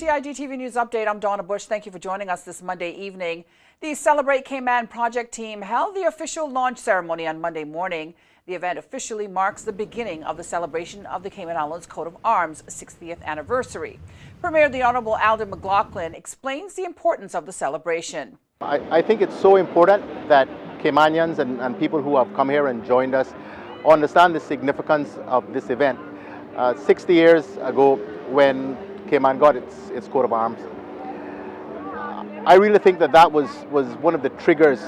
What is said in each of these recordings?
your CIGTV News Update. I'm Donna Bush. Thank you for joining us this Monday evening. The Celebrate Cayman project team held the official launch ceremony on Monday morning. The event officially marks the beginning of the celebration of the Cayman Islands Coat of Arms' 60th anniversary. Premier the Honourable Alden McLaughlin explains the importance of the celebration. I think it's so important that Caymanians and people who have come here and joined us understand the significance of this event. 60 years ago, when Cayman got its coat of arms, I really think that was one of the triggers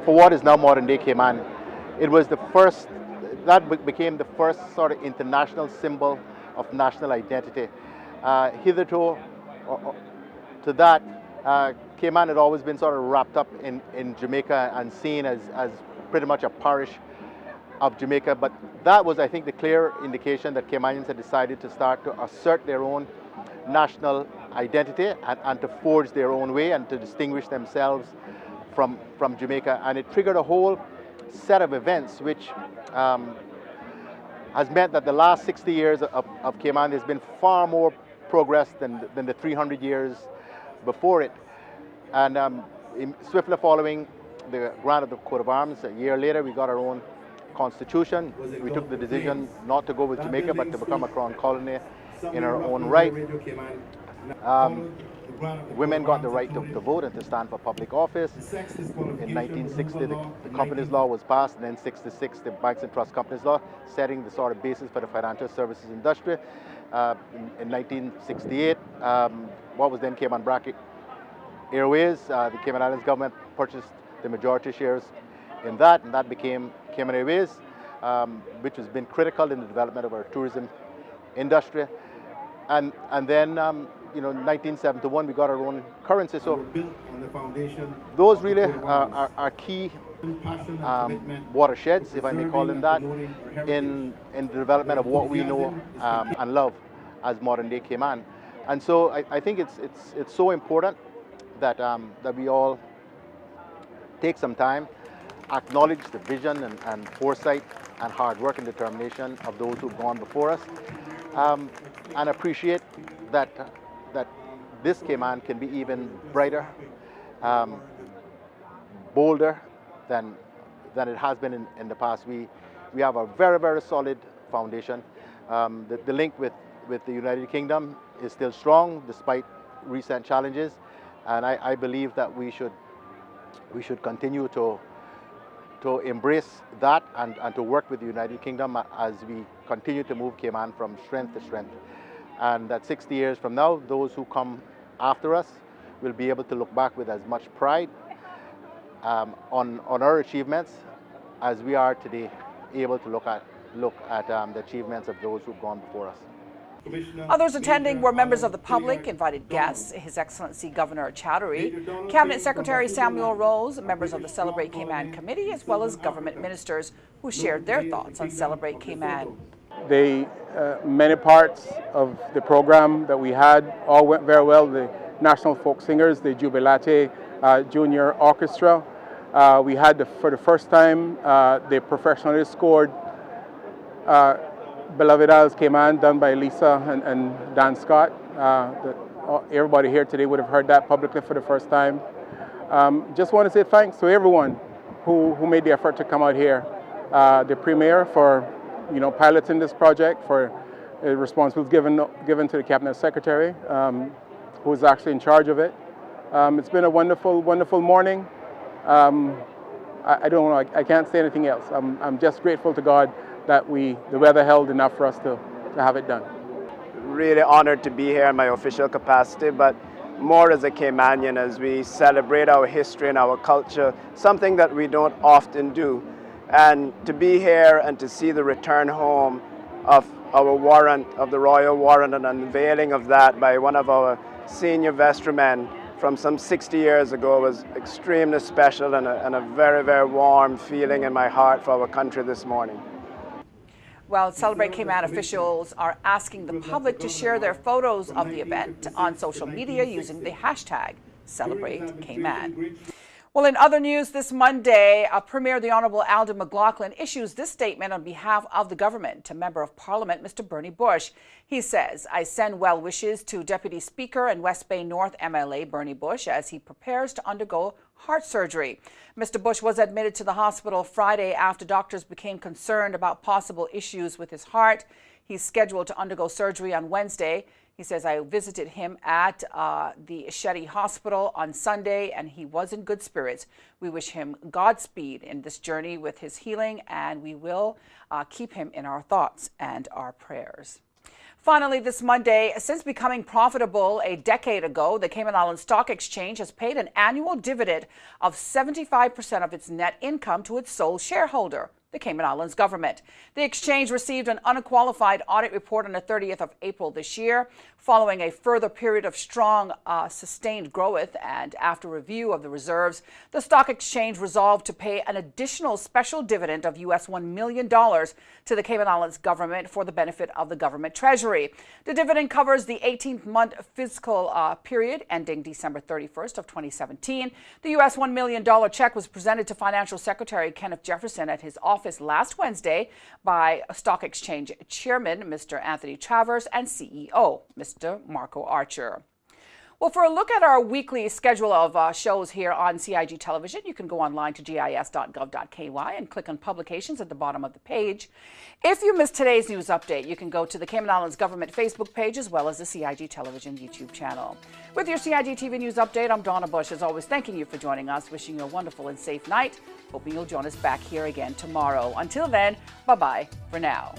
for what is now modern day Cayman. It was the first, that became the first sort of international symbol of national identity. Hitherto, to that, Cayman had always been sort of wrapped up in Jamaica and seen as pretty much a parish of Jamaica, but that was, I think, the clear indication that Caymanians had decided to start to assert their own national identity and to forge their own way and to distinguish themselves from Jamaica. And it triggered a whole set of events which has meant that the last 60 years of Cayman, there's been far more progress than the 300 years before it. And swiftly following the grant of the coat of arms, a year later we got our own constitution. We took the decision not to go with Jamaica but to become a crown colony in our own right. Women got the right to vote and to stand for public office. In 1960 the Companies Law was passed, and then 66 the Banks and Trust Companies Law, setting the sort of basis for the financial services industry. In 1968 what was then Cayman Bracket Airways, the Cayman Islands government purchased the majority shares in that, and that became Cayman Airways, which has been critical in the development of our tourism industry. And then, you know, 1971 we got our own currency. So those really are key watersheds, if I may call them that, in the development of what we know and love as modern day Cayman. And so I think it's so important that that we all take some time, acknowledge the vision and foresight and hard work and determination of those who've gone before us, and appreciate that this Cayman can be even brighter, bolder than it has been in the past. We have a very, very solid foundation. The link with the United Kingdom is still strong despite recent challenges, and I believe that we should continue to embrace that and to work with the United Kingdom as we continue to move Cayman from strength to strength. And that 60 years from now, those who come after us will be able to look back with as much pride on our achievements as we are today able to look at the achievements of those who've gone before us. Others attending were members of the public, invited guests, His Excellency Governor Chowdhury, Cabinet Secretary Samuel Rose, members of the Celebrate Cayman Committee, as well as government ministers who shared their thoughts on Celebrate Cayman. Many parts of the program that we had all went very well. The National Folk Singers, the Jubilate Junior Orchestra. We had, for the first time, the professionally scored Beloved Isles Cayman, done by Lisa and Dan Scott. Everybody here today would have heard that publicly for the first time. Just want to say thanks to everyone who made the effort to come out here. The Premier for piloting this project, for responsibilities given to the Cabinet Secretary, who is actually in charge of it. It's been a wonderful, wonderful morning. I don't know, I can't say anything else. I'm just grateful to God that the weather held enough for us to have it done. Really honored to be here in my official capacity, but more as a Caymanian as we celebrate our history and our culture, something that we don't often do. And to be here and to see the return home of our warrant, of the royal warrant, and unveiling of that by one of our senior vestrymen from some 60 years ago was extremely special and a very, very warm feeling in my heart for our country this morning. Well, Celebrate Cayman officials are asking the public to share their photos of the event on social media using the hashtag Celebrate Cayman. Well, in other news this Monday, Premier the Honourable Alden McLaughlin issues this statement on behalf of the government to Member of Parliament Mr. Bernie Bush. He says, I send well wishes to Deputy Speaker and West Bay North MLA Bernie Bush as he prepares to undergo heart surgery. Mr. Bush was admitted to the hospital Friday after doctors became concerned about possible issues with his heart. He's scheduled to undergo surgery on Wednesday. He says, I visited him at the Shetty Hospital on Sunday, and he was in good spirits. We wish him Godspeed in this journey with his healing, and we will keep him in our thoughts and our prayers. Finally, this Monday, since becoming profitable a decade ago, the Cayman Islands Stock Exchange has paid an annual dividend of 75% of its net income to its sole shareholder, the Cayman Islands government. The exchange received an unqualified audit report on the 30th of April this year, following a further period of strong, sustained growth. And after review of the reserves, the stock exchange resolved to pay an additional special dividend of US $1 million to the Cayman Islands government for the benefit of the government treasury. The dividend covers the 18-month fiscal period ending December 31st of 2017. The US $1 million check was presented to Financial Secretary Kenneth Jefferson at his office last Wednesday by Stock Exchange Chairman Mr. Anthony Travers and CEO Mr. Marco Archer. Well, for a look at our weekly schedule of shows here on CIG Television, you can go online to gis.gov.ky and click on Publications at the bottom of the page. If you missed today's news update, you can go to the Cayman Islands Government Facebook page as well as the CIG Television YouTube channel. With your CIG TV News Update, I'm Donna Bush, as always, thanking you for joining us, wishing you a wonderful and safe night, hoping you'll join us back here again tomorrow. Until then, bye-bye for now.